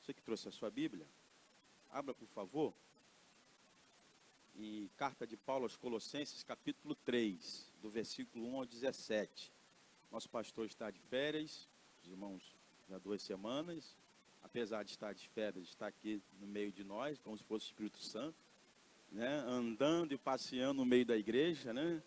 Você que trouxe a sua Bíblia, abra, por favor, em carta de Paulo aos Colossenses, capítulo 3, do versículo 1 ao 17. Nosso pastor está de férias, os irmãos já há 2 semanas, apesar de estar de férias, está aqui no meio de nós, como se fosse o Espírito Santo, né? Andando e passeando no meio da igreja, né?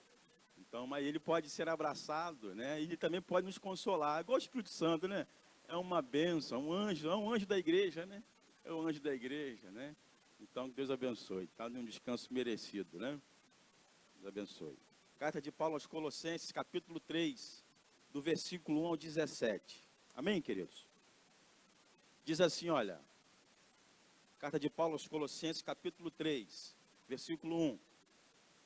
Então, mas ele pode ser abraçado, né? E ele também pode nos consolar, igual o Espírito Santo, né? É uma bênção, é um anjo da igreja, né? É o anjo da igreja, né? Então, que Deus abençoe. Está num descanso merecido, né? Deus abençoe. Carta de Paulo aos Colossenses, capítulo 3, do versículo 1 ao 17. Amém, queridos? Diz assim, olha. Carta de Paulo aos Colossenses, capítulo 3, versículo 1.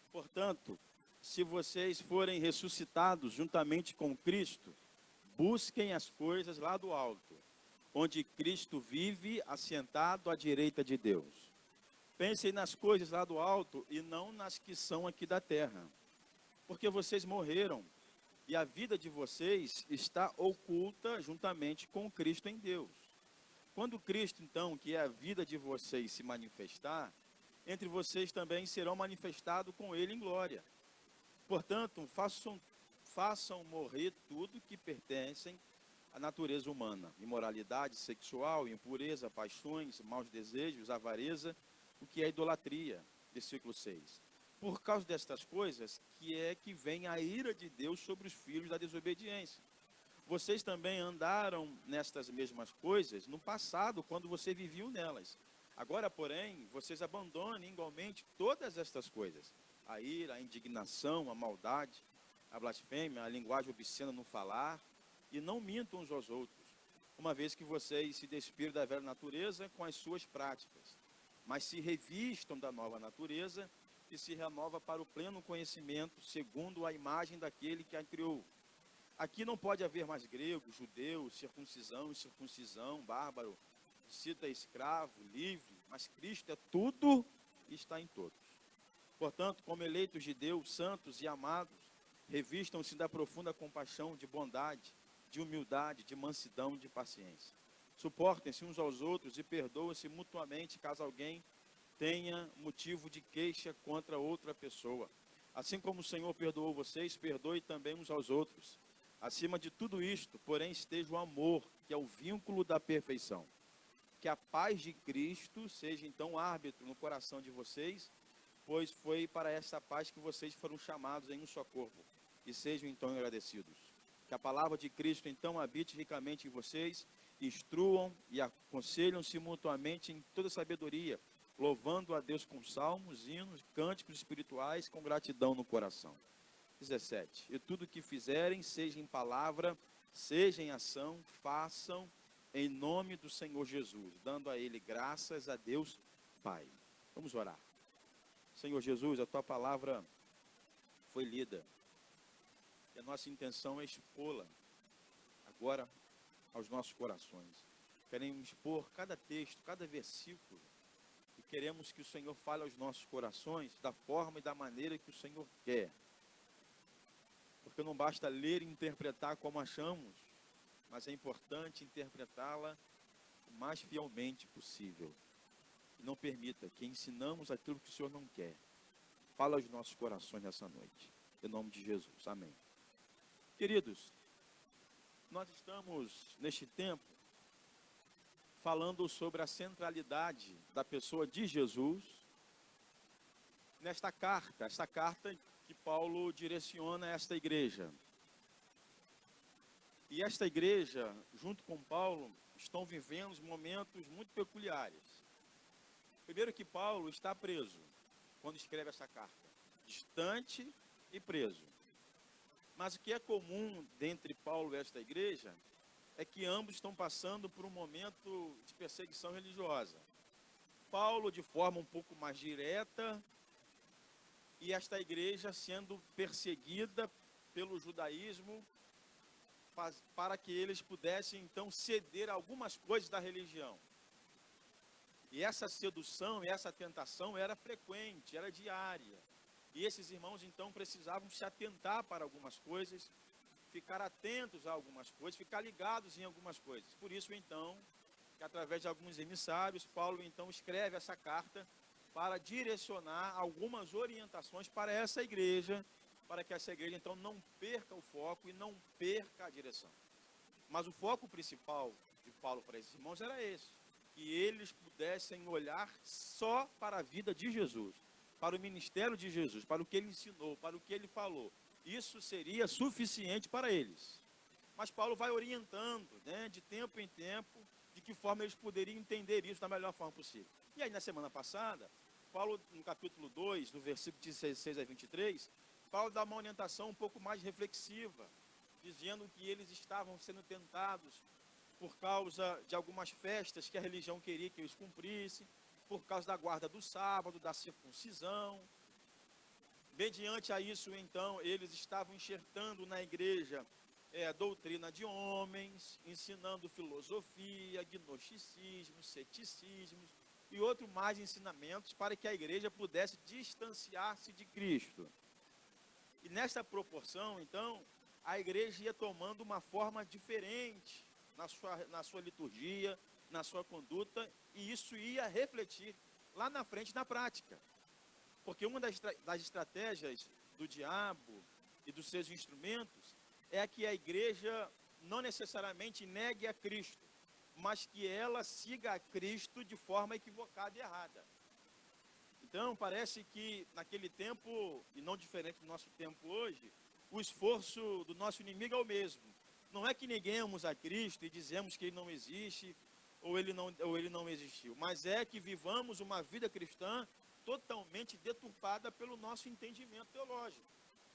Portanto, se vocês forem ressuscitados juntamente com Cristo, busquem as coisas lá do alto, onde Cristo vive assentado à direita de Deus. Pensem nas coisas lá do alto e não nas que são aqui da terra, porque vocês morreram e a vida de vocês está oculta juntamente com Cristo em Deus. Quando Cristo, então, que é a vida de vocês, se manifestar, entre vocês também serão manifestados com Ele em glória. Portanto, façam morrer tudo que pertencem à natureza humana: imoralidade sexual, impureza, paixões, maus desejos, avareza, o que é idolatria. Versículo 6. Por causa destas coisas, que vem a ira de Deus sobre os filhos da desobediência. Vocês também andaram nestas mesmas coisas no passado, quando você vivia nelas. Agora, porém, vocês abandonem igualmente todas estas coisas: a ira, a indignação, a maldade, a blasfêmia, a linguagem obscena no falar, e não mintam uns aos outros, uma vez que vocês se despiram da velha natureza com as suas práticas, mas se revistam da nova natureza, que se renova para o pleno conhecimento, segundo a imagem daquele que a criou. Aqui não pode haver mais grego, judeu, circuncisão, incircuncisão, bárbaro, cita, escravo, livre, mas Cristo é tudo e está em todos. Portanto, como eleitos de Deus, santos e amados, revistam-se da profunda compaixão, de bondade, de humildade, de mansidão, de paciência. Suportem-se uns aos outros e perdoem-se mutuamente, caso alguém tenha motivo de queixa contra outra pessoa. Assim como o Senhor perdoou vocês, perdoe também uns aos outros. Acima de tudo isto, porém, esteja o amor, que é o vínculo da perfeição. Que a paz de Cristo seja então árbitro no coração de vocês, pois foi para essa paz que vocês foram chamados em um só corpo, e sejam então agradecidos. Que a palavra de Cristo então habite ricamente em vocês, instruam e aconselham-se mutuamente em toda sabedoria, louvando a Deus com salmos, hinos, cânticos espirituais, com gratidão no coração. 17. E tudo que fizerem, seja em palavra, seja em ação, façam em nome do Senhor Jesus, dando a Ele graças a Deus Pai. Vamos orar. Senhor Jesus, a Tua palavra foi lida, e a nossa intenção é expô-la agora aos nossos corações. Queremos expor cada texto, cada versículo, e queremos que o Senhor fale aos nossos corações da forma e da maneira que o Senhor quer. Porque não basta ler e interpretar como achamos, mas é importante interpretá-la o mais fielmente possível. E não permita que ensinamos aquilo que o Senhor não quer. Fala aos nossos corações nessa noite. Em nome de Jesus. Amém. Queridos, nós estamos, neste tempo, falando sobre a centralidade da pessoa de Jesus nesta carta. Esta carta que Paulo direciona a esta igreja. E esta igreja, junto com Paulo, estão vivendo momentos muito peculiares. Primeiro que Paulo está preso, quando escreve essa carta. Distante e preso. Mas o que é comum dentre Paulo e esta igreja é que ambos estão passando por um momento de perseguição religiosa. Paulo de forma um pouco mais direta, e esta igreja sendo perseguida pelo judaísmo para que eles pudessem então ceder algumas coisas da religião. E essa sedução e essa tentação era frequente, era diária. E esses irmãos então precisavam se atentar para algumas coisas, ficar atentos a algumas coisas, ficar ligados em algumas coisas. Por isso então, que através de alguns emissários, Paulo então escreve essa carta para direcionar algumas orientações para essa igreja, para que essa igreja então não perca o foco e não perca a direção. Mas o foco principal de Paulo para esses irmãos era esse, que eles pudessem olhar só para a vida de Jesus, para o ministério de Jesus, para o que ele ensinou, para o que ele falou. Isso seria suficiente para eles. Mas Paulo vai orientando, né, de tempo em tempo, de que forma eles poderiam entender isso da melhor forma possível. E aí, na semana passada, Paulo, no capítulo 2, do versículo 16 a 23, Paulo dá uma orientação um pouco mais reflexiva, dizendo que eles estavam sendo tentados por causa de algumas festas que a religião queria que eles cumprissem, por causa da guarda do sábado, da circuncisão. Mediante a isso, então, eles estavam enxertando na igreja doutrina de homens, ensinando filosofia, gnosticismo, ceticismo e outros mais ensinamentos para que a igreja pudesse distanciar-se de Cristo. E nessa proporção, então, a igreja ia tomando uma forma diferente na sua liturgia, na sua conduta, e isso ia refletir lá na frente na prática. Porque uma das estratégias do diabo e dos seus instrumentos é que a igreja não necessariamente negue a Cristo, mas que ela siga a Cristo de forma equivocada e errada. Então, parece que naquele tempo, e não diferente do nosso tempo hoje, o esforço do nosso inimigo é o mesmo. Não é que neguemos a Cristo e dizemos que ele não existe ou ele não existiu, mas é que vivamos uma vida cristã totalmente deturpada pelo nosso entendimento teológico,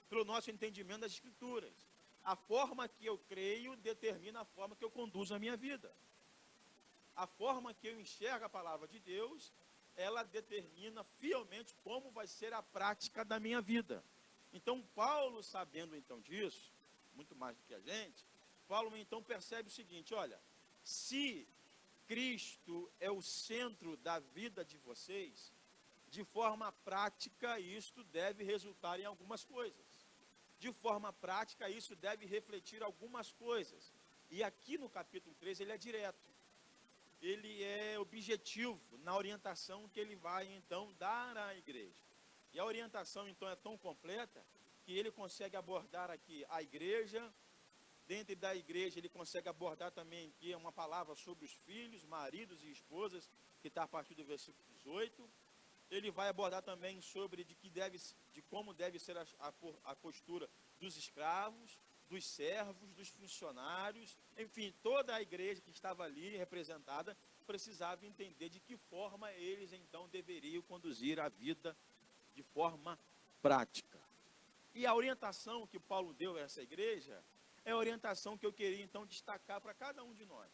pelo nosso entendimento das Escrituras. A forma que eu creio determina a forma que eu conduzo a minha vida. A forma que eu enxergo a palavra de Deus, ela determina fielmente como vai ser a prática da minha vida. Então, Paulo, sabendo então disso, muito mais do que a gente, Paulo então percebe o seguinte: olha, se Cristo é o centro da vida de vocês, de forma prática, isto deve resultar em algumas coisas. De forma prática, isso deve refletir algumas coisas. E aqui no capítulo 3, ele é direto. Ele é objetivo na orientação que ele vai, então, dar à igreja. E a orientação, então, é tão completa que ele consegue abordar aqui a igreja. Dentro da igreja, ele consegue abordar também aqui uma palavra sobre os filhos, maridos e esposas, que está a partir do versículo 18. Ele vai abordar também sobre de como deve ser a postura dos escravos, dos servos, dos funcionários, enfim, toda a igreja que estava ali representada precisava entender de que forma eles então deveriam conduzir a vida de forma prática. E a orientação que Paulo deu a essa igreja é a orientação que eu queria então destacar para cada um de nós.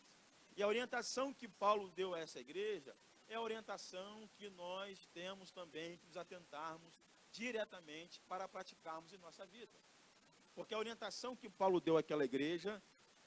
E a orientação que Paulo deu a essa igreja é a orientação que nós temos também que nos atentarmos diretamente para praticarmos em nossa vida. Porque a orientação que Paulo deu àquela igreja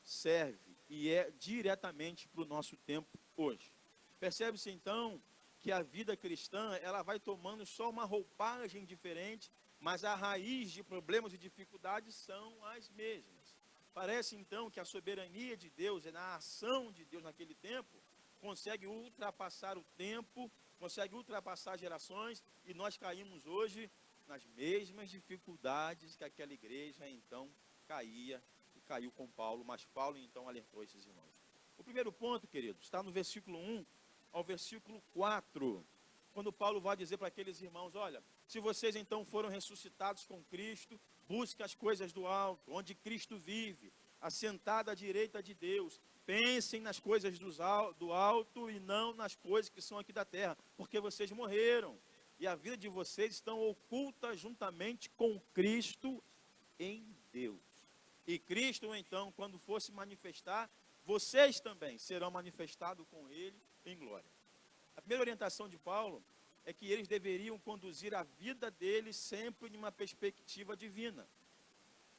serve e é diretamente para o nosso tempo hoje. Percebe-se então que a vida cristã, ela vai tomando só uma roupagem diferente, mas a raiz de problemas e dificuldades são as mesmas. Parece então que a soberania de Deus, na ação de Deus naquele tempo, consegue ultrapassar o tempo, consegue ultrapassar gerações, e nós caímos hoje nas mesmas dificuldades que aquela igreja então caía, e caiu com Paulo, mas Paulo então alertou esses irmãos. O primeiro ponto, queridos, está no versículo 1 ao versículo 4, quando Paulo vai dizer para aqueles irmãos: olha, se vocês então foram ressuscitados com Cristo, busque as coisas do alto, onde Cristo vive, assentado à direita de Deus. Pensem nas coisas do alto e não nas coisas que são aqui da terra, porque vocês morreram e a vida de vocês estão oculta juntamente com Cristo em Deus. E Cristo, então, quando for se manifestar, vocês também serão manifestados com Ele em glória. A primeira orientação de Paulo é que eles deveriam conduzir a vida deles sempre em uma perspectiva divina.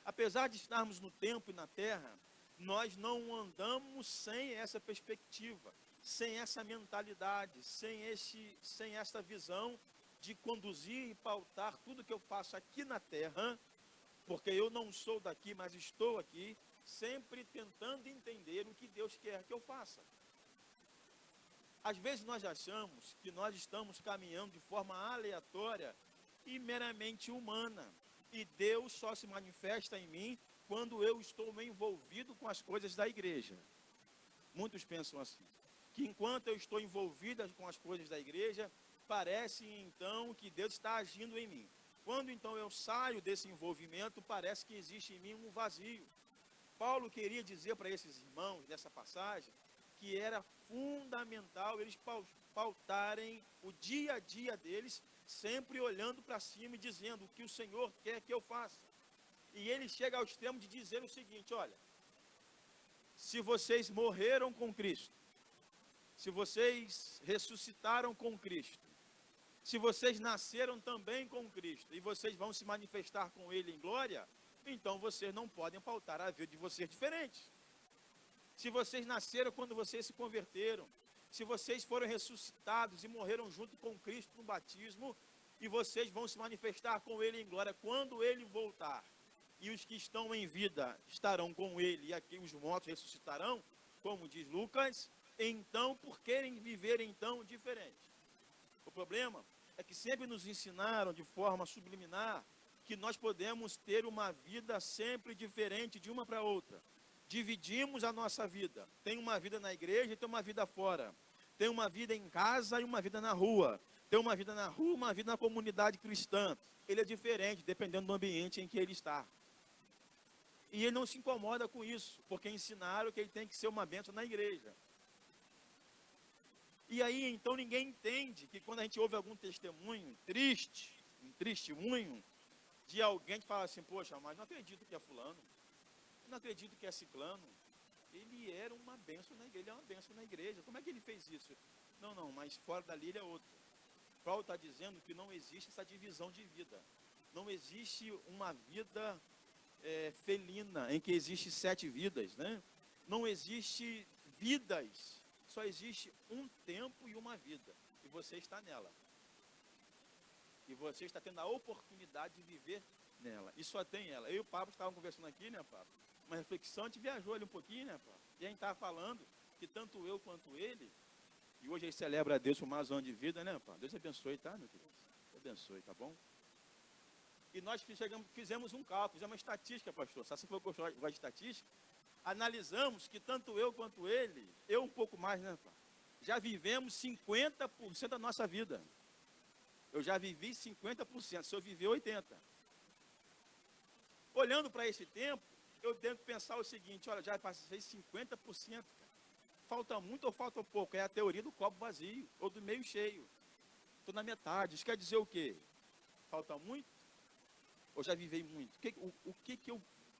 Apesar de estarmos no tempo e na terra, nós não andamos sem essa perspectiva, sem essa mentalidade, sem essa visão de conduzir e pautar tudo que eu faço aqui na terra, porque eu não sou daqui, mas estou aqui, sempre tentando entender o que Deus quer que eu faça. Às vezes nós achamos que nós estamos caminhando de forma aleatória e meramente humana. E Deus só se manifesta em mim quando eu estou envolvido com as coisas da igreja. Muitos pensam assim, que enquanto eu estou envolvida com as coisas da igreja, parece então que Deus está agindo em mim. Quando então eu saio desse envolvimento, parece que existe em mim um vazio. Paulo queria dizer para esses irmãos, nessa passagem, que era fundamental eles pautarem o dia a dia deles, sempre olhando para cima e dizendo o que o Senhor quer que eu faça. E ele chega ao extremo de dizer o seguinte, olha, se vocês morreram com Cristo, se vocês ressuscitaram com Cristo, se vocês nasceram também com Cristo, e vocês vão se manifestar com Ele em glória, então vocês não podem pautar a vida de vocês diferente. Se vocês nasceram quando vocês se converteram, se vocês foram ressuscitados e morreram junto com Cristo no batismo, e vocês vão se manifestar com Ele em glória quando Ele voltar, e os que estão em vida estarão com Ele, e aqui os mortos ressuscitarão, como diz Lucas, então, por querem viver então diferente? O problema é que sempre nos ensinaram de forma subliminar que nós podemos ter uma vida sempre diferente de uma para outra. Dividimos a nossa vida. Tem uma vida na igreja e tem uma vida fora. Tem uma vida em casa e uma vida na rua. Tem uma vida na rua, uma vida na comunidade cristã. Ele é diferente, dependendo do ambiente em que ele está. E ele não se incomoda com isso, porque ensinaram que ele tem que ser uma bênção na igreja. E aí, então, ninguém entende que quando a gente ouve algum testemunho triste, um testemunho de alguém que fala assim, poxa, mas não acredito que é fulano, não acredito que é ciclano, ele era uma bênção na igreja, ele é uma bênção na igreja, como é que ele fez isso? Não, mas fora dali ele é outro. Paulo está dizendo que não existe essa divisão de vida, não existe uma vida felina, em que existe 7 vidas, né? Não existe vidas, só existe um tempo e uma vida, e você está nela. E você está tendo a oportunidade de viver nela, e só tem ela. Eu e o Pablo estavam conversando aqui, né, Pablo? Uma reflexão, a gente viajou ali um pouquinho, né, Pablo? E a gente estava falando que tanto eu quanto ele, e hoje ele celebra a Deus por mais um ano de vida, né, Pablo? Deus abençoe, tá, meu querido? Deus abençoe, tá bom? E nós fizemos um cálculo, fizemos uma estatística, pastor. Se você for gostar de estatística, analisamos que tanto eu quanto ele, eu um pouco mais, né, Pablo? Já vivemos 50% da nossa vida. Eu já vivi 50%, se eu viver 80%. Olhando para esse tempo, eu devo pensar o seguinte, olha, já passei 50%, cara. Falta muito ou falta pouco? É a teoria do copo vazio, ou do meio cheio. Estou na metade. Isso quer dizer o quê? Falta muito? Ou já vivei muito?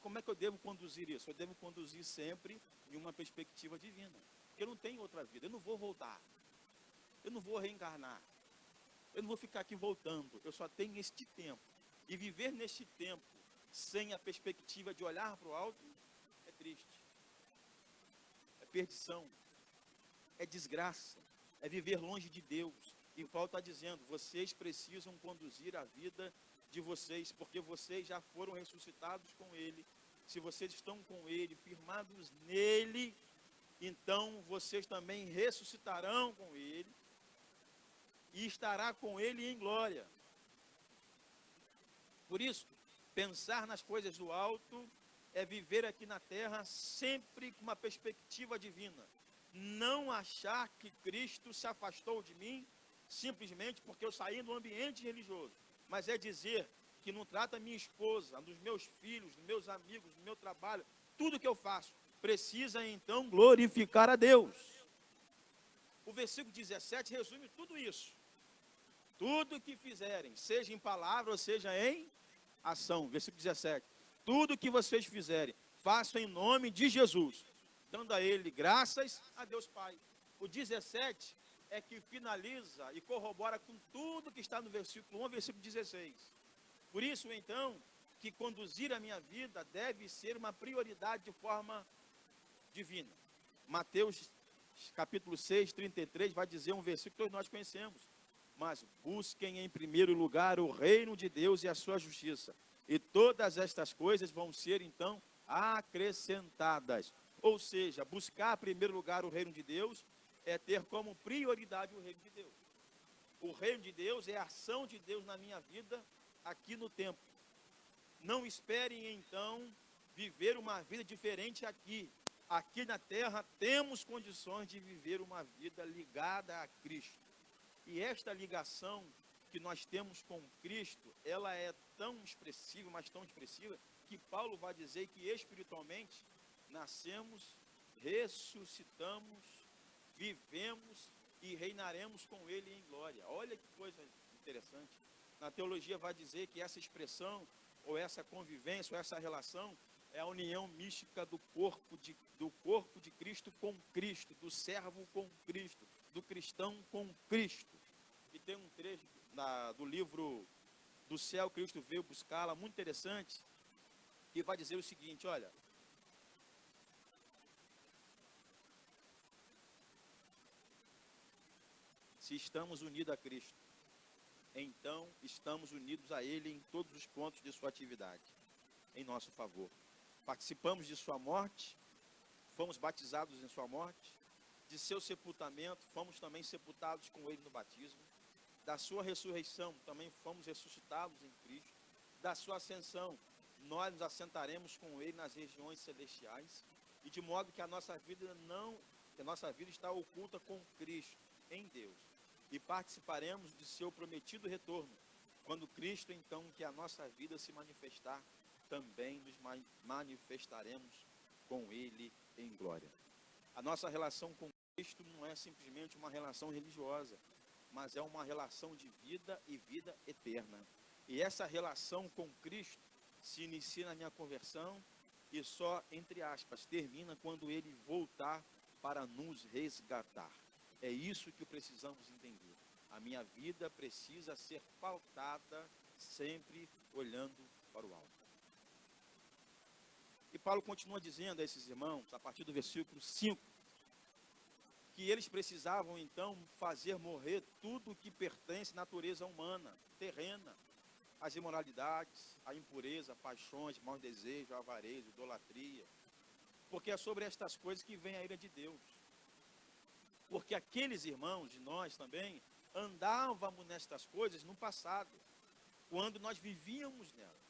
Como é que eu devo conduzir isso? Eu devo conduzir sempre em uma perspectiva divina. Porque eu não tenho outra vida, eu não vou voltar. Eu não vou reencarnar. Eu não vou ficar aqui voltando. Eu só tenho este tempo. E viver neste tempo sem a perspectiva de olhar para o alto é triste. É perdição. É desgraça. É viver longe de Deus. E Paulo está dizendo, vocês precisam conduzir a vida de vocês, porque vocês já foram ressuscitados com Ele. Se vocês estão com Ele, firmados nele, então vocês também ressuscitarão com Ele e estará com Ele em glória. Por isso, pensar nas coisas do alto é viver aqui na terra sempre com uma perspectiva divina. Não achar que Cristo se afastou de mim simplesmente porque eu saí do ambiente religioso. Mas é dizer que não trata minha esposa, dos meus filhos, dos meus amigos, do meu trabalho, tudo que eu faço, precisa então glorificar a Deus. O versículo 17 resume tudo isso. Tudo que fizerem, seja em palavra ou seja em ação. Versículo 17. Tudo que vocês fizerem, façam em nome de Jesus, dando a Ele graças a Deus Pai. O 17 é que finaliza e corrobora com tudo que está no versículo 1, versículo 16. Por isso, então, que conduzir a minha vida deve ser uma prioridade de forma divina. Mateus, capítulo 6, 33, vai dizer um versículo que todos nós conhecemos. Mas busquem em primeiro lugar o reino de Deus e a sua justiça. E todas estas coisas vão ser, então, acrescentadas. Ou seja, buscar em primeiro lugar o reino de Deus é ter como prioridade o reino de Deus. O reino de Deus é a ação de Deus na minha vida aqui no tempo. Não esperem, então, viver uma vida diferente aqui. Aqui na terra temos condições de viver uma vida ligada a Cristo. E esta ligação que nós temos com Cristo, ela é tão expressiva, mas tão expressiva, que Paulo vai dizer que espiritualmente nascemos, ressuscitamos, vivemos e reinaremos com Ele em glória. Olha que coisa interessante. Na teologia vai dizer que essa expressão, ou essa convivência, ou essa relação, é a união mística do corpo de Cristo com Cristo, do servo com Cristo, do cristão com Cristo. E tem um trecho do livro Do Céu Cristo Veio Buscá-la, muito interessante, que vai dizer o seguinte, olha: se estamos unidos a Cristo, então estamos unidos a Ele em todos os pontos de sua atividade, em nosso favor. Participamos de sua morte, fomos batizados em sua morte, de seu sepultamento, fomos também sepultados com Ele no batismo, da sua ressurreição, também fomos ressuscitados em Cristo, da sua ascensão, nós nos assentaremos com Ele nas regiões celestiais, e de modo que a nossa vida está oculta com Cristo em Deus, e participaremos de seu prometido retorno, quando Cristo, então, que a nossa vida se manifestar, também nos manifestaremos com Ele em glória. A nossa relação com Cristo não é simplesmente uma relação religiosa, mas é uma relação de vida e vida eterna. E essa relação com Cristo se inicia na minha conversão e só, entre aspas, termina quando Ele voltar para nos resgatar. É isso que precisamos entender. A minha vida precisa ser pautada sempre olhando para o alto. E Paulo continua dizendo a esses irmãos, a partir do versículo 5, que eles precisavam então fazer morrer tudo o que pertence à natureza humana, terrena, as imoralidades, a impureza, paixões, maus desejos, avareza, idolatria, porque é sobre estas coisas que vem a ira de Deus. Porque aqueles irmãos de nós também andávamos nestas coisas no passado, quando nós vivíamos nelas.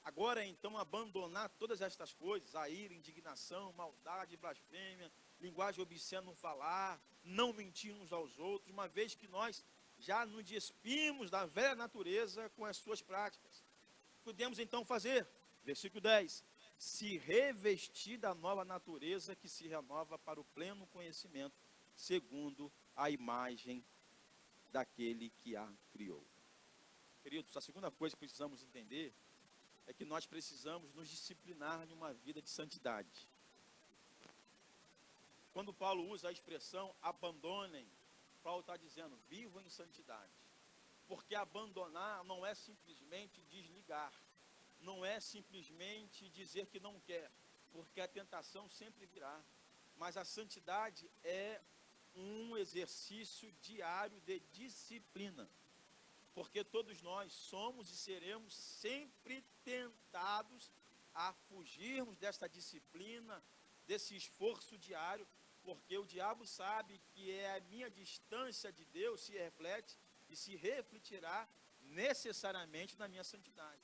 Agora, então, abandonar todas estas coisas, a ira, indignação, maldade, blasfêmia, linguagem obscena no falar, não mentir uns aos outros, uma vez que nós já nos despimos da velha natureza com as suas práticas. Podemos, então, fazer, versículo 10, se revestir da nova natureza que se renova para o pleno conhecimento, segundo a imagem daquele que a criou. Queridos, a segunda coisa que precisamos entender é que nós precisamos nos disciplinar em uma vida de santidade. Quando Paulo usa a expressão abandonem, Paulo está dizendo, vivam em santidade. Porque abandonar não é simplesmente desligar, não é simplesmente dizer que não quer, porque a tentação sempre virá. Mas a santidade é um exercício diário de disciplina. Porque todos nós somos e seremos sempre tentados a fugirmos desta disciplina, desse esforço diário, porque o diabo sabe que é a minha distância de Deus se reflete e se refletirá necessariamente na minha santidade.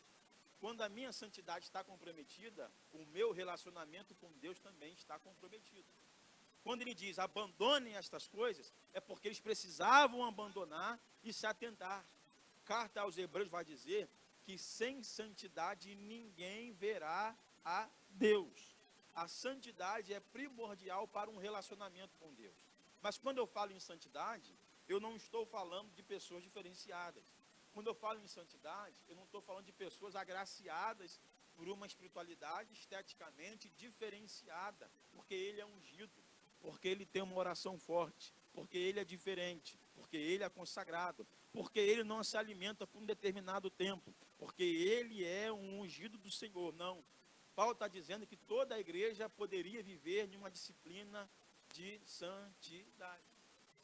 Quando a minha santidade está comprometida, o meu relacionamento com Deus também está comprometido. Quando ele diz, abandonem estas coisas, é porque eles precisavam abandonar e se atentar. Carta aos Hebreus vai dizer que sem santidade ninguém verá a Deus. A santidade é primordial para um relacionamento com Deus. Mas quando eu falo em santidade, eu não estou falando de pessoas diferenciadas. Quando eu falo em santidade, eu não estou falando de pessoas agraciadas por uma espiritualidade esteticamente diferenciada, porque ele é ungido, porque ele tem uma oração forte, porque ele é diferente, porque ele é consagrado, porque ele não se alimenta por um determinado tempo, porque ele é um ungido do Senhor. Não. Paulo está dizendo que toda a igreja poderia viver em uma disciplina de santidade.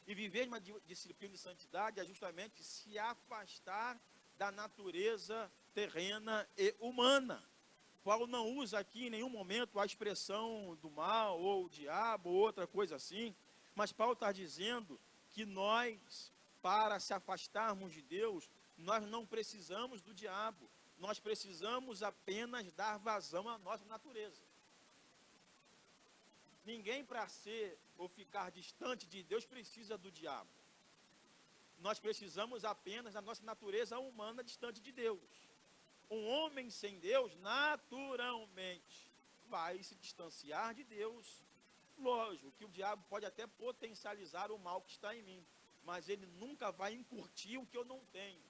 E viver em uma disciplina de santidade é justamente se afastar da natureza terrena e humana. Paulo não usa aqui em nenhum momento a expressão do mal, ou o diabo, ou outra coisa assim, Mas Paulo está dizendo que nós, para se afastarmos de Deus, nós não precisamos do diabo. Nós precisamos apenas dar vazão à nossa natureza. Ninguém, para ser ou ficar distante de Deus, precisa do diabo. Nós precisamos apenas da nossa natureza humana distante de Deus. Um homem sem Deus, naturalmente, vai se distanciar de Deus. Lógico que o diabo pode até potencializar o mal que está em mim, mas ele nunca vai encurtir o que eu não tenho.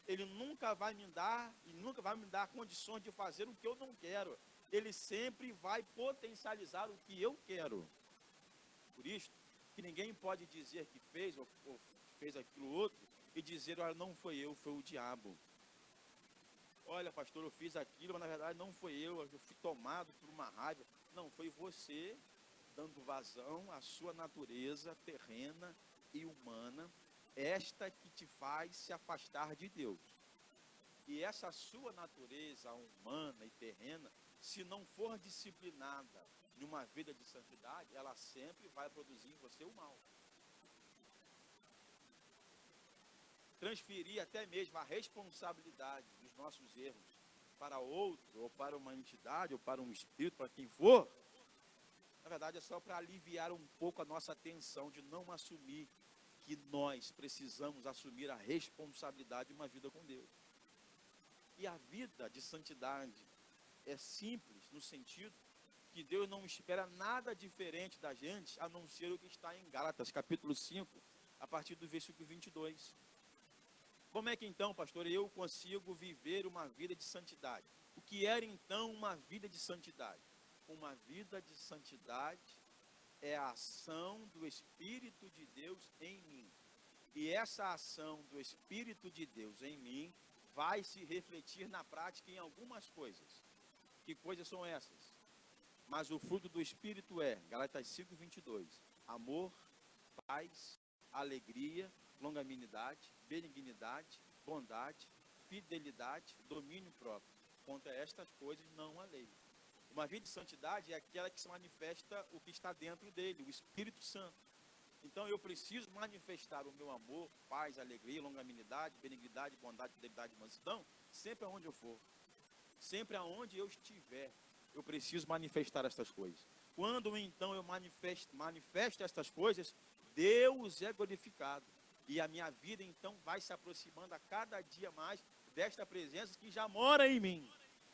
Ele nunca vai me dar condições de fazer o que eu não quero. Ele sempre vai potencializar o que eu quero. Por isso, que ninguém pode dizer que fez ou fez aquilo outro e dizer, olha, não foi eu, foi o diabo. Olha, pastor, eu fiz aquilo, mas na verdade não foi eu fui tomado por uma raiva. Não, foi você dando vazão à sua natureza terrena e humana, esta que te faz se afastar de Deus. E essa sua natureza humana e terrena, se não for disciplinada em uma vida de santidade, ela sempre vai produzir em você o mal. Transferir até mesmo a responsabilidade dos nossos erros para outro, ou para uma entidade, ou para um espírito, para quem for, na verdade é só para aliviar um pouco a nossa tensão de não assumir que nós precisamos assumir a responsabilidade de uma vida com Deus. E a vida de santidade é simples no sentido que Deus não espera nada diferente da gente, a não ser o que está em Gálatas, capítulo 5, a partir do versículo 22. Como é que então, pastor, eu consigo viver uma vida de santidade? O que era então uma vida de santidade? Uma vida de santidade é a ação do Espírito de Deus em mim. E essa ação do Espírito de Deus em mim vai se refletir na prática em algumas coisas. Que coisas são essas? Mas o fruto do Espírito é, Gálatas 5, 22, amor, paz, alegria, longanimidade, benignidade, bondade, fidelidade, domínio próprio. Contra estas coisas não há lei. Uma vida de santidade é aquela que se manifesta o que está dentro dele, o Espírito Santo. Então eu preciso manifestar o meu amor, paz, alegria, longanimidade, benignidade, bondade, fidelidade e mansidão, sempre aonde eu for. Sempre aonde eu estiver, eu preciso manifestar estas coisas. Quando então eu manifesto estas coisas, Deus é glorificado. E a minha vida então vai se aproximando a cada dia mais desta presença que já mora em mim.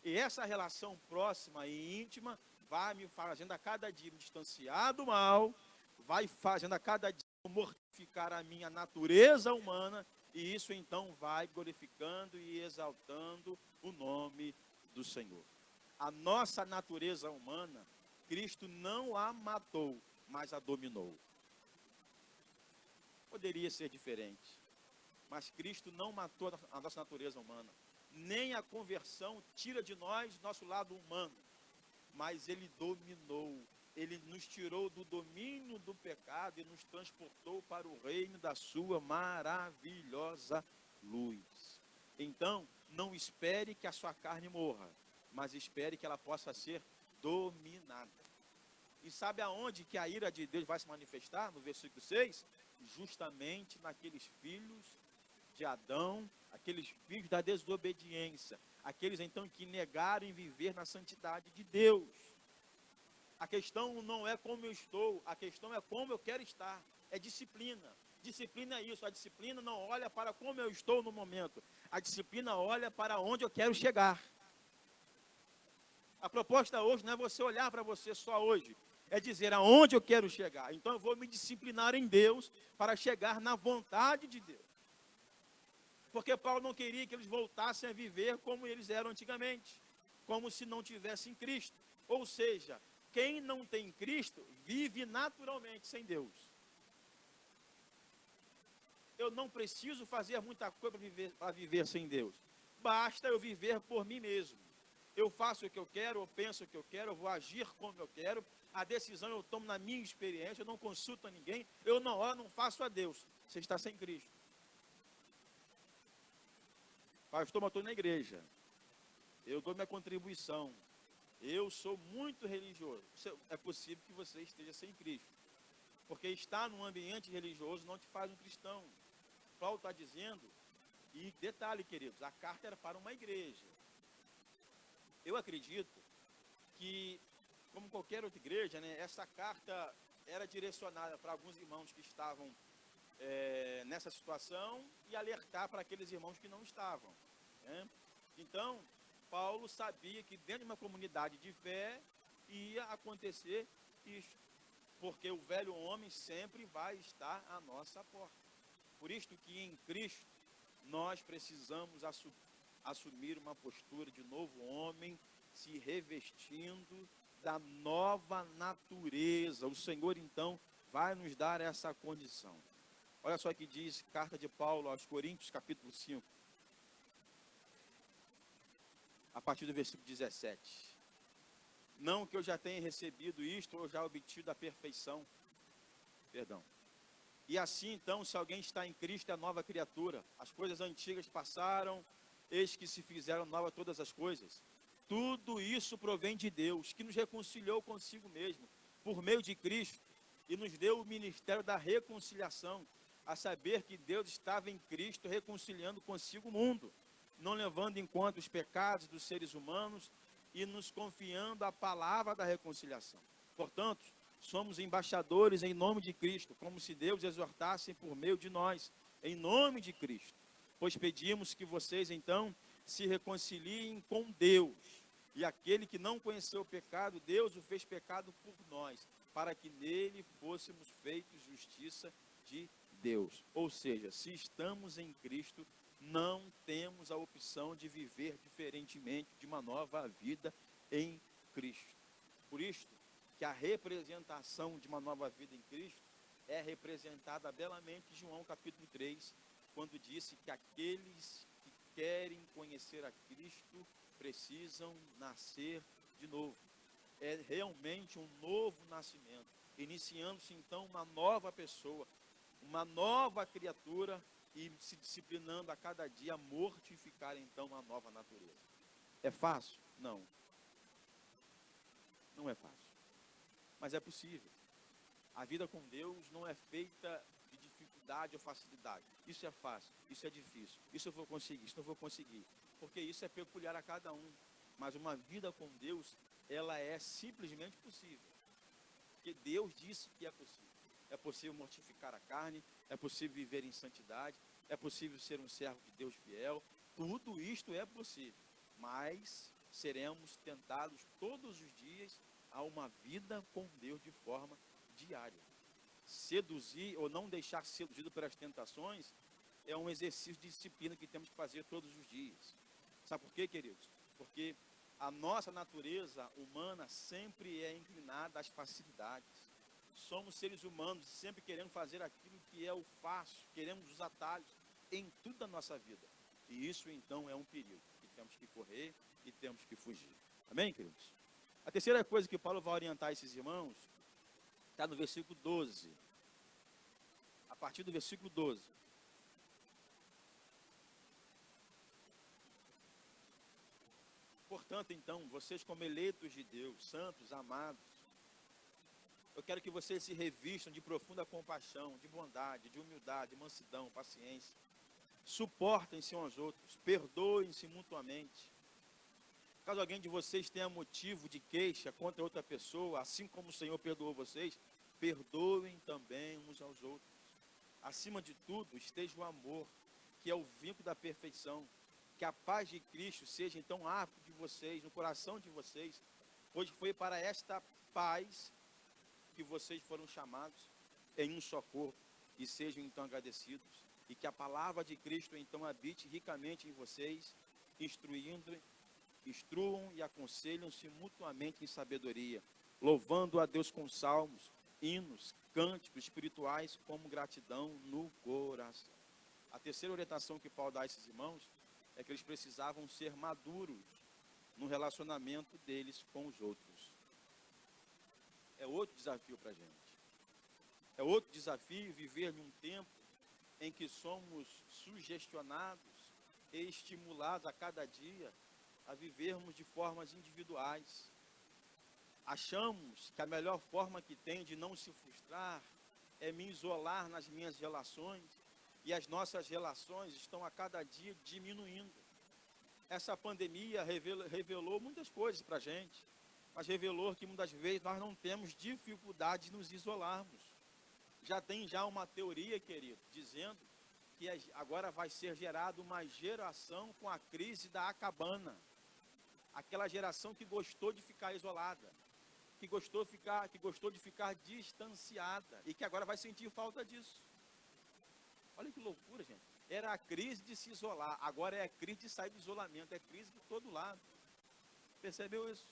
E essa relação próxima e íntima vai me fazendo a cada dia me distanciar do mal, vai fazendo a cada dia mortificar a minha natureza humana, e isso então vai glorificando e exaltando o nome do Senhor. A nossa natureza humana, Cristo não a matou, mas a dominou. Poderia ser diferente, mas Cristo não matou a nossa natureza humana. Nem a conversão tira de nós nosso lado humano, mas Ele dominou. Ele nos tirou do domínio do pecado e nos transportou para o reino da sua maravilhosa luz. Então, não espere que a sua carne morra, mas espere que ela possa ser dominada. E sabe aonde que a ira de Deus vai se manifestar? No versículo 6, justamente naqueles filhos de Adão, aqueles filhos da desobediência, aqueles então que negaram em viver na santidade de Deus. A questão não é como eu estou, a questão é como eu quero estar, é disciplina. Disciplina é isso, a disciplina não olha para como eu estou no momento, a disciplina olha para onde eu quero chegar. A proposta hoje não é você olhar para você só hoje, é dizer aonde eu quero chegar. Então eu vou me disciplinar em Deus para chegar na vontade de Deus. Porque Paulo não queria que eles voltassem a viver como eles eram antigamente, como se não tivessem Cristo. Ou seja, quem não tem Cristo vive naturalmente sem Deus. Eu não preciso fazer muita coisa para viver sem Deus. Basta eu viver por mim mesmo. Eu faço o que eu quero, eu penso o que eu quero, eu vou agir como eu quero. A decisão eu tomo na minha experiência, eu não consulto a ninguém, eu não oro, não faço a Deus. Você está sem Cristo. Pastor, mas estou na igreja. Eu dou minha contribuição. Eu sou muito religioso. É possível que você esteja sem Cristo. Porque estar num ambiente religioso não te faz um cristão. Paulo está dizendo, e detalhe, queridos, a carta era para uma igreja. Eu acredito que, como qualquer outra igreja, né, essa carta era direcionada para alguns irmãos que estavam nessa situação e alertar para aqueles irmãos que não estavam, né? Então, Paulo sabia que dentro de uma comunidade de fé ia acontecer isso, porque o velho homem sempre vai estar à nossa porta. Por isto que em Cristo nós precisamos assumir uma postura de novo homem, se revestindo da nova natureza. O Senhor, então, vai nos dar essa condição. Olha só o que diz carta de Paulo aos Coríntios, capítulo 5, a partir do versículo 17. Não que eu já tenha recebido isto ou já obtido a perfeição. Perdão. E assim, então, se alguém está em Cristo, é nova criatura. As coisas antigas passaram, eis que se fizeram novas todas as coisas. Tudo isso provém de Deus, que nos reconciliou consigo mesmo, por meio de Cristo, e nos deu o ministério da reconciliação, a saber que Deus estava em Cristo reconciliando consigo o mundo, não levando em conta os pecados dos seres humanos e nos confiando a palavra da reconciliação. Portanto, somos embaixadores em nome de Cristo, como se Deus exortasse por meio de nós, em nome de Cristo. Pois pedimos que vocês, então, se reconciliem com Deus. E aquele que não conheceu o pecado, Deus o fez pecado por nós, para que nele fôssemos feitos justiça de Deus. Ou seja, se estamos em Cristo, não temos a opção de viver diferentemente de uma nova vida em Cristo. Por isto, que a representação de uma nova vida em Cristo é representada belamente em João capítulo 3, quando disse que aqueles que querem conhecer a Cristo precisam nascer de novo. É realmente um novo nascimento, iniciando-se então uma nova pessoa, uma nova criatura e se disciplinando a cada dia a mortificar então uma nova natureza. É fácil? Não. Não é fácil. Mas é possível. A vida com Deus não é feita de dificuldade ou facilidade. Isso é fácil, isso é difícil, isso eu vou conseguir, isso não vou conseguir. Porque isso é peculiar a cada um. Mas uma vida com Deus, ela é simplesmente possível. Porque Deus disse que é possível. É possível mortificar a carne, é possível viver em santidade, é possível ser um servo de Deus fiel. Tudo isto é possível. Mas seremos tentados todos os dias a uma vida com Deus de forma diária. Seduzir ou não deixar seduzido pelas tentações é um exercício de disciplina que temos que fazer todos os dias. Sabe por quê, queridos? Porque a nossa natureza humana sempre é inclinada às facilidades. Somos seres humanos, sempre querendo fazer aquilo que é o fácil, queremos os atalhos em tudo da nossa vida. E isso então é um perigo, que temos que correr e temos que fugir. Amém, queridos? A terceira coisa que Paulo vai orientar esses irmãos está no versículo 12. A partir do versículo 12. Portanto, então, vocês como eleitos de Deus, santos, amados, eu quero que vocês se revistam de profunda compaixão, de bondade, de humildade, de mansidão, paciência. Suportem-se uns aos outros, perdoem-se mutuamente. Caso alguém de vocês tenha motivo de queixa contra outra pessoa, assim como o Senhor perdoou vocês, perdoem também uns aos outros. Acima de tudo, esteja o amor, que é o vínculo da perfeição. Que a paz de Cristo seja então árbitro de vocês, no coração de vocês, pois foi para esta paz que vocês foram chamados em um só corpo, e sejam então agradecidos. E que a palavra de Cristo então habite ricamente em vocês, instruam e aconselham-se mutuamente em sabedoria, louvando a Deus com salmos, hinos, cânticos espirituais, como gratidão no coração. A terceira orientação que Paulo dá a esses irmãos é que eles precisavam ser maduros no relacionamento deles com os outros. É outro desafio para a gente. É outro desafio viver num tempo em que somos sugestionados e estimulados a cada dia a vivermos de formas individuais. Achamos que a melhor forma que tem de não se frustrar é me isolar nas minhas relações, e as nossas relações estão a cada dia diminuindo. Essa pandemia revelou muitas coisas para a gente, mas revelou que muitas vezes nós não temos dificuldade de nos isolarmos. Tem uma teoria, querido, dizendo que agora vai ser gerada uma geração com a crise da acabana. Aquela geração que gostou de ficar isolada, que gostou de ficar distanciada e que agora vai sentir falta disso. Olha que loucura, gente. Era a crise de se isolar, agora é a crise de sair do isolamento, é crise por todo lado. Percebeu isso?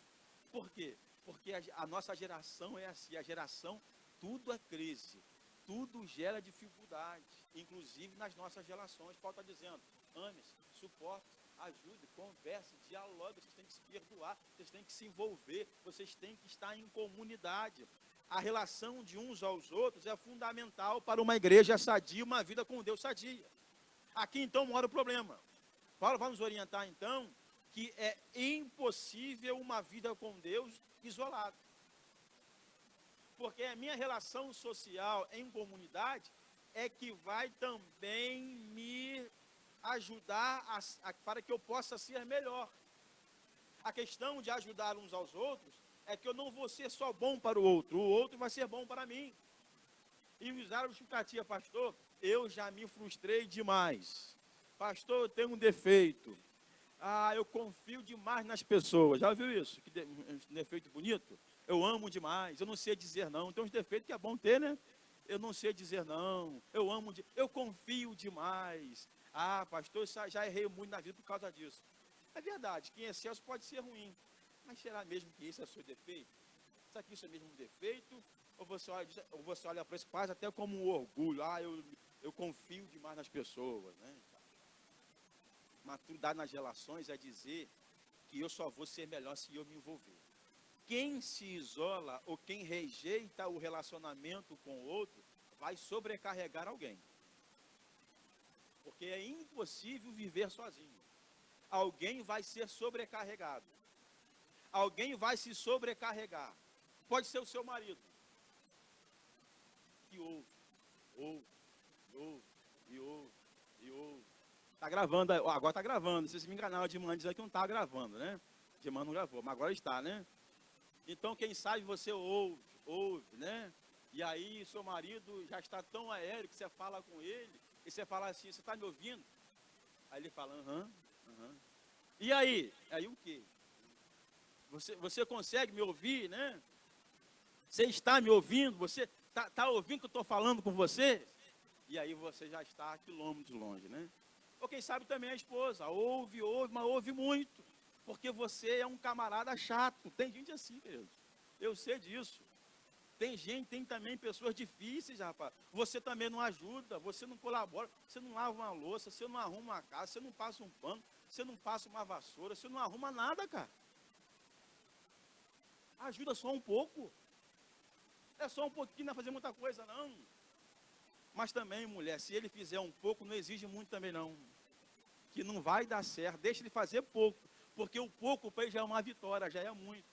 Por quê? Porque a nossa geração é assim, a geração, tudo é crise, tudo gera dificuldade, inclusive nas nossas relações. Paulo está dizendo, ame-se, suporte, ajude, converse, dialogue, vocês têm que se perdoar, vocês têm que se envolver, vocês têm que estar em comunidade. A relação de uns aos outros é fundamental para uma igreja sadia, uma vida com Deus sadia. Aqui então mora o problema. Paulo vai nos orientar então que é impossível uma vida com Deus isolada. Porque a minha relação social em comunidade é que vai também me ajudar para que eu possa ser melhor. A questão de ajudar uns aos outros é que eu não vou ser só bom para o outro vai ser bom para mim. E usar a justificativa, pastor, eu já me frustrei demais. Pastor, eu tenho um defeito. Eu confio demais nas pessoas. Já viu isso? Que defeito bonito? Eu amo demais, eu não sei dizer não. Tem uns defeitos que é bom ter, né? Eu não sei dizer não, eu confio demais. Pastor, já errei muito na vida por causa disso. É verdade, que em excesso pode ser ruim. Mas será mesmo que isso é seu defeito? Será que isso é mesmo um defeito? Ou você olha para isso quase até como um orgulho? Eu confio demais nas pessoas, né? Maturidade nas relações é dizer que eu só vou ser melhor se eu me envolver. Quem se isola ou quem rejeita o relacionamento com o outro vai sobrecarregar alguém. Porque é impossível viver sozinho. Alguém vai ser sobrecarregado. Alguém vai se sobrecarregar. Pode ser o seu marido. Que ouve. Está gravando, agora está gravando. Se me enganaram de manhã dizendo que não estava gravando, né? De manhã não gravou, mas agora está, né? Então, quem sabe você ouve, né? E aí, seu marido já está tão aéreo que você fala com ele, e você fala assim, você está me ouvindo? Aí ele fala, aham. E aí? Aí o quê? Você consegue me ouvir, né? Você está me ouvindo? Você está ouvindo que eu estou falando com você? E aí você já está a quilômetros longe, né? Ou quem sabe também a esposa, ouve, mas ouve muito. Porque você é um camarada chato. Tem gente assim, queridos. Eu sei disso. Tem também pessoas difíceis, rapaz. Você também não ajuda, você não colabora, você não lava uma louça, você não arruma uma casa, você não passa um pano, você não passa uma vassoura, você não arruma nada, cara. Ajuda só um pouco. É só um pouquinho, não vai fazer muita coisa, não. Mas também, mulher, se ele fizer um pouco, não exige muito também, não. Que não vai dar certo. Deixa ele fazer pouco. Porque o pouco para ele já é uma vitória, já é muito.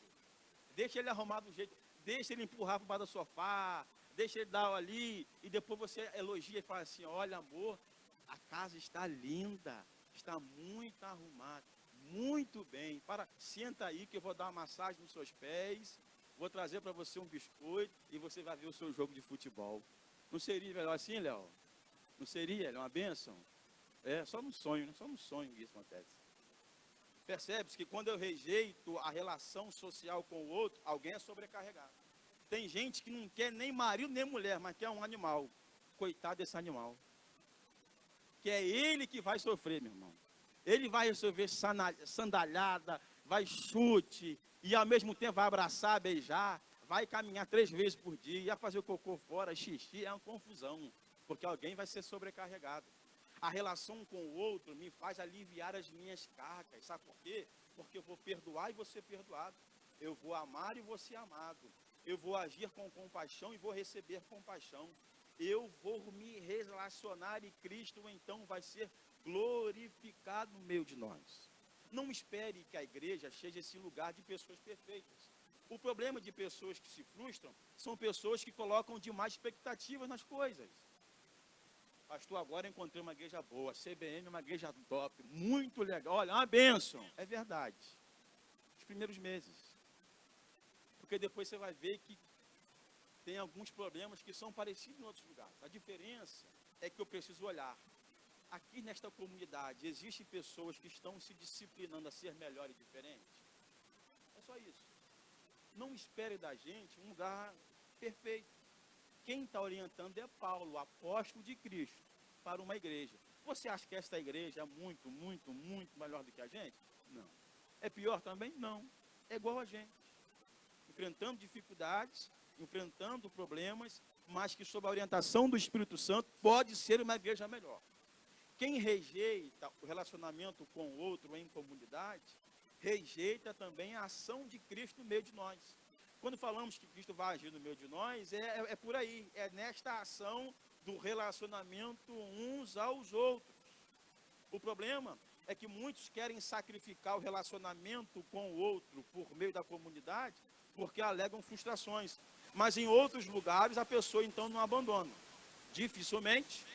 Deixa ele arrumar do jeito, deixa ele empurrar para baixo do sofá, deixa ele dar ali, e depois você elogia e fala assim, olha amor, a casa está linda, está muito arrumada, muito bem. Senta aí que eu vou dar uma massagem nos seus pés, vou trazer para você um biscoito e você vai ver o seu jogo de futebol. Não seria melhor assim, Léo? Não seria? É uma bênção? É, só no sonho, né? Só no sonho que isso acontece. Percebe-se que quando eu rejeito a relação social com o outro, alguém é sobrecarregado. Tem gente que não quer nem marido nem mulher, mas quer um animal. Coitado desse animal. Que é ele que vai sofrer, meu irmão. Ele vai resolver sandalhada, vai chute, e ao mesmo tempo vai abraçar, beijar, vai caminhar 3 vezes por dia, vai fazer o cocô fora, xixi, é uma confusão. Porque alguém vai ser sobrecarregado. A relação com o outro me faz aliviar as minhas cargas. Sabe por quê? Porque eu vou perdoar e vou ser perdoado. Eu vou amar e vou ser amado. Eu vou agir com compaixão e vou receber compaixão. Eu vou me relacionar e Cristo então vai ser glorificado no meio de nós. Não espere que a igreja seja esse lugar de pessoas perfeitas. O problema de pessoas que se frustram são pessoas que colocam demais expectativas nas coisas. Pastor, agora encontrei uma igreja boa, CBN é uma igreja top, muito legal, olha, uma bênção. É verdade. Os primeiros meses. Porque depois você vai ver que tem alguns problemas que são parecidos em outros lugares. A diferença é que eu preciso olhar. Aqui nesta comunidade, existem pessoas que estão se disciplinando a ser melhor e diferente? É só isso. Não espere da gente um lugar perfeito. Quem está orientando é Paulo, o apóstolo de Cristo, para uma igreja. Você acha que esta igreja é muito, muito, muito melhor do que a gente? Não. É pior também? Não. É igual a gente. Enfrentando dificuldades, enfrentando problemas, mas que sob a orientação do Espírito Santo pode ser uma igreja melhor. Quem rejeita o relacionamento com o outro em comunidade, rejeita também a ação de Cristo no meio de nós. Quando falamos que Cristo vai agir no meio de nós, é por aí, é nesta ação do relacionamento uns aos outros. O problema é que muitos querem sacrificar o relacionamento com o outro por meio da comunidade, porque alegam frustrações. Mas em outros lugares a pessoa então não abandona. Dificilmente,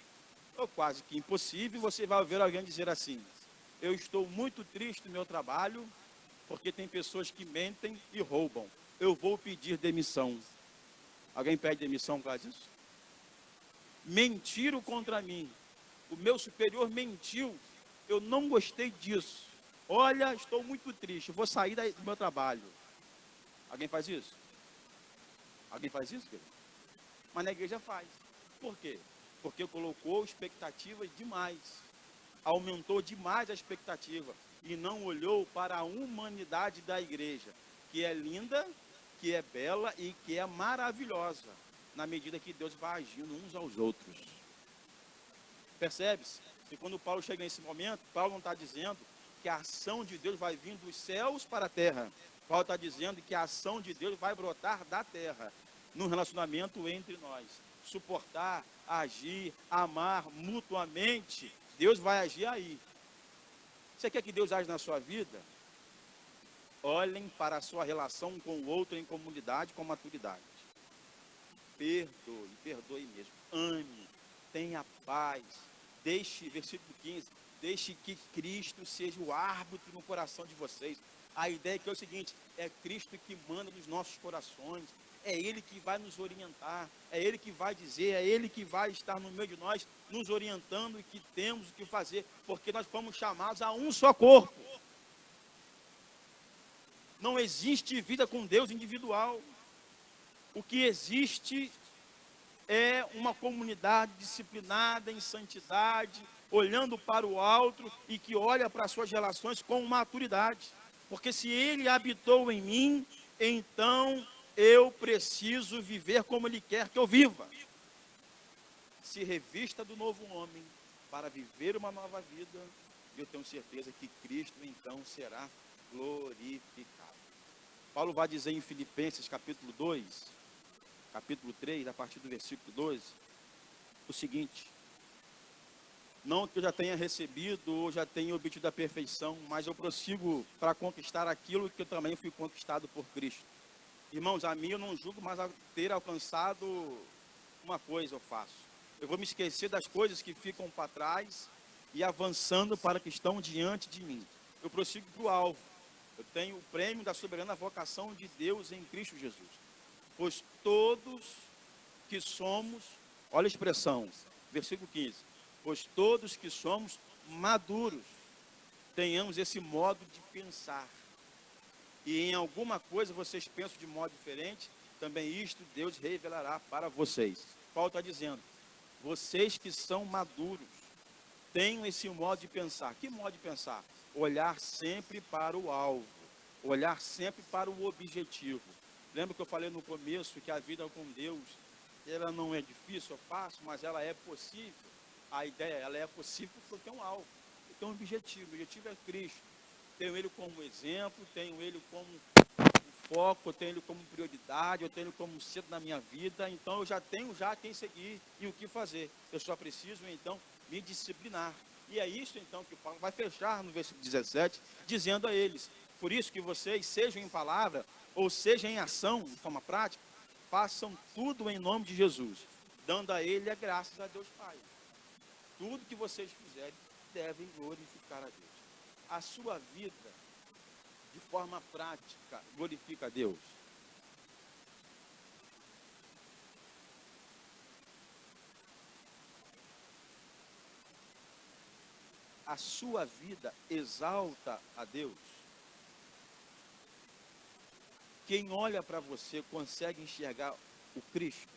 ou quase que impossível, você vai ouvir alguém dizer assim: eu estou muito triste no meu trabalho, porque tem pessoas que mentem e roubam. Eu vou pedir demissão. Alguém pede demissão por causa disso? Mentiram contra mim. O meu superior mentiu. Eu não gostei disso. Olha, estou muito triste. Vou sair do meu trabalho. Alguém faz isso? Alguém faz isso, querido? Mas na igreja faz. Por quê? Porque colocou expectativas demais. Aumentou demais a expectativa. E não olhou para a humanidade da igreja, que é linda, que é bela e que é maravilhosa, na medida que Deus vai agindo uns aos outros. Percebe-se? E quando Paulo chega nesse momento, Paulo não está dizendo que a ação de Deus vai vir dos céus para a terra. Paulo está dizendo que a ação de Deus vai brotar da terra, num relacionamento entre nós. Suportar, agir, amar mutuamente, Deus vai agir aí. Você quer que Deus age na sua vida? Olhem para a sua relação com o outro em comunidade com maturidade. Perdoe mesmo. Ame, tenha paz. Deixe, versículo 15, deixe que Cristo seja o árbitro no coração de vocês. A ideia é que é o seguinte: é Cristo que manda nos nossos corações. É Ele que vai nos orientar, é Ele que vai dizer, é Ele que vai estar no meio de nós, nos orientando e que temos o que fazer, porque nós fomos chamados a um só corpo. Não existe vida com Deus individual. O que existe é uma comunidade disciplinada em santidade, olhando para o alto e que olha para as suas relações com maturidade. Porque se Ele habitou em mim, então eu preciso viver como Ele quer que eu viva. Se revista do novo homem para viver uma nova vida, eu tenho certeza que Cristo então será glorificado. Paulo vai dizer em Filipenses capítulo 2, capítulo 3, a partir do versículo 12, o seguinte: não que eu já tenha recebido ou já tenha obtido a perfeição, mas eu prossigo para conquistar aquilo que eu também fui conquistado por Cristo. Irmãos, a mim eu não julgo mais ter alcançado uma coisa eu faço. Eu vou me esquecer das coisas que ficam para trás e avançando para que estão diante de mim. Eu prossigo para o alvo. Eu tenho o prêmio da soberana vocação de Deus em Cristo Jesus. Pois todos que somos, olha a expressão, versículo 15. Pois todos que somos maduros, tenhamos esse modo de pensar. E em alguma coisa vocês pensam de modo diferente, também isto Deus revelará para vocês. Paulo está dizendo, vocês que são maduros, tenham esse modo de pensar. Que modo de pensar? Olhar sempre para o alvo, olhar sempre para o objetivo. Lembra que eu falei no começo que a vida com Deus, ela não é difícil, é fácil, mas ela é possível. A ideia, ela é possível porque tem um alvo, tem um objetivo. O objetivo é Cristo. Tenho Ele como exemplo, tenho Ele como foco, eu tenho Ele como prioridade, eu tenho Ele como centro na minha vida. Então eu já tenho quem seguir e o que fazer. Eu só preciso então me disciplinar. E é isso então que Paulo vai fechar no versículo 17, dizendo a eles: Por isso que vocês, sejam em palavra, ou seja em ação, de forma prática, façam tudo em nome de Jesus, dando a Ele a graças a Deus Pai. Tudo que vocês fizerem, devem glorificar a Deus. A sua vida, de forma prática, glorifica a Deus. A sua vida exalta a Deus. Quem olha para você consegue enxergar o Cristo.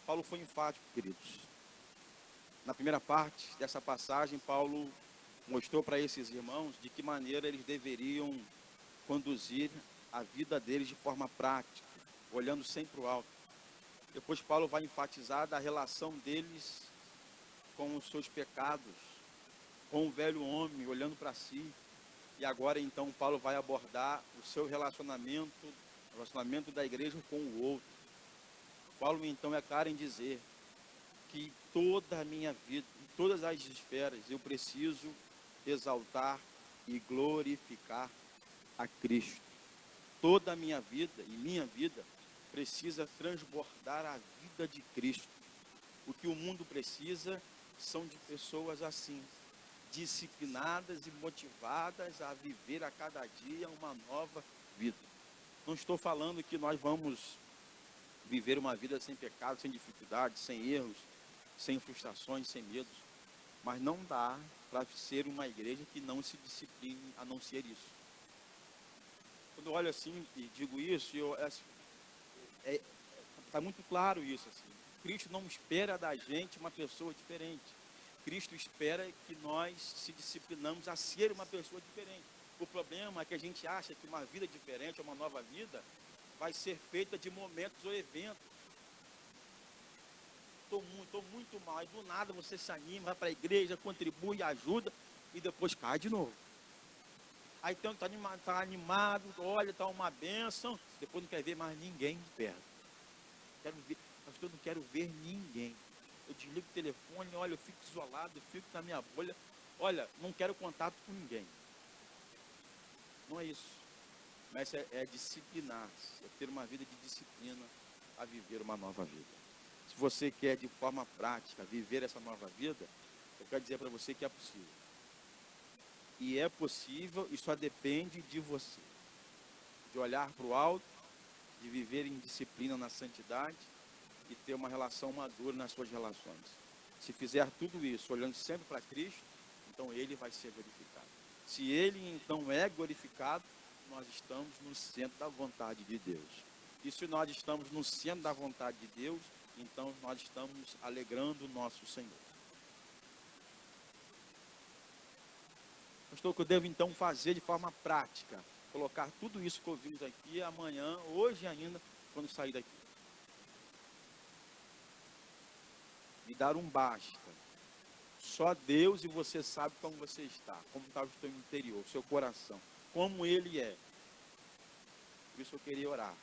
Paulo foi enfático, queridos. Na primeira parte dessa passagem, Paulo mostrou para esses irmãos de que maneira eles deveriam conduzir a vida deles de forma prática, olhando sempre para o alto. Depois Paulo vai enfatizar da relação deles com os seus pecados, com o velho homem, olhando para si. E agora então Paulo vai abordar o seu relacionamento da igreja com o outro. Paulo então é claro em dizer que toda a minha vida, em todas as esferas, eu preciso exaltar e glorificar a Cristo. Toda a minha vida e minha vida precisa transbordar a vida de Cristo. O que o mundo precisa são de pessoas assim, disciplinadas e motivadas a viver a cada dia uma nova vida. Não estou falando que nós vamos viver uma vida sem pecado, sem dificuldades, sem erros, sem frustrações, sem medos, mas não dá para ser uma igreja que não se discipline a não ser isso. Quando eu olho assim e digo isso, está muito claro isso. Assim. Cristo não espera da gente uma pessoa diferente. Cristo espera que nós se disciplinamos a ser uma pessoa diferente. O problema é que a gente acha que uma vida diferente, uma nova vida, vai ser feita de momentos ou eventos. Estou muito mal. E do nada você se anima, vai para a igreja, contribui, ajuda e depois cai de novo. Aí então está animado, olha, está uma bênção, depois não quer ver mais ninguém de perto. Pastor, eu não quero ver ninguém. Eu desligo o telefone, olha, eu fico isolado, eu fico na minha bolha. Olha, não quero contato com ninguém. Não é isso. Mas é disciplinar-se, é ter uma vida de disciplina a viver uma nova vida. Se você quer de forma prática viver essa nova vida, eu quero dizer para você que é possível. E é possível e só depende de você. De olhar para o alto, de viver em disciplina na santidade e ter uma relação madura nas suas relações. Se fizer tudo isso olhando sempre para Cristo, então Ele vai ser glorificado. Se Ele então é glorificado, nós estamos no centro da vontade de Deus. E se nós estamos no centro da vontade de Deus, então nós estamos alegrando o nosso Senhor. Pastor, o que eu devo então fazer de forma prática? Colocar tudo isso que ouvimos aqui amanhã, hoje ainda, quando sair daqui. Me dar um basta. Só Deus e você sabe como você está, como está o seu interior, o seu coração, como Ele é. Por isso eu queria orar.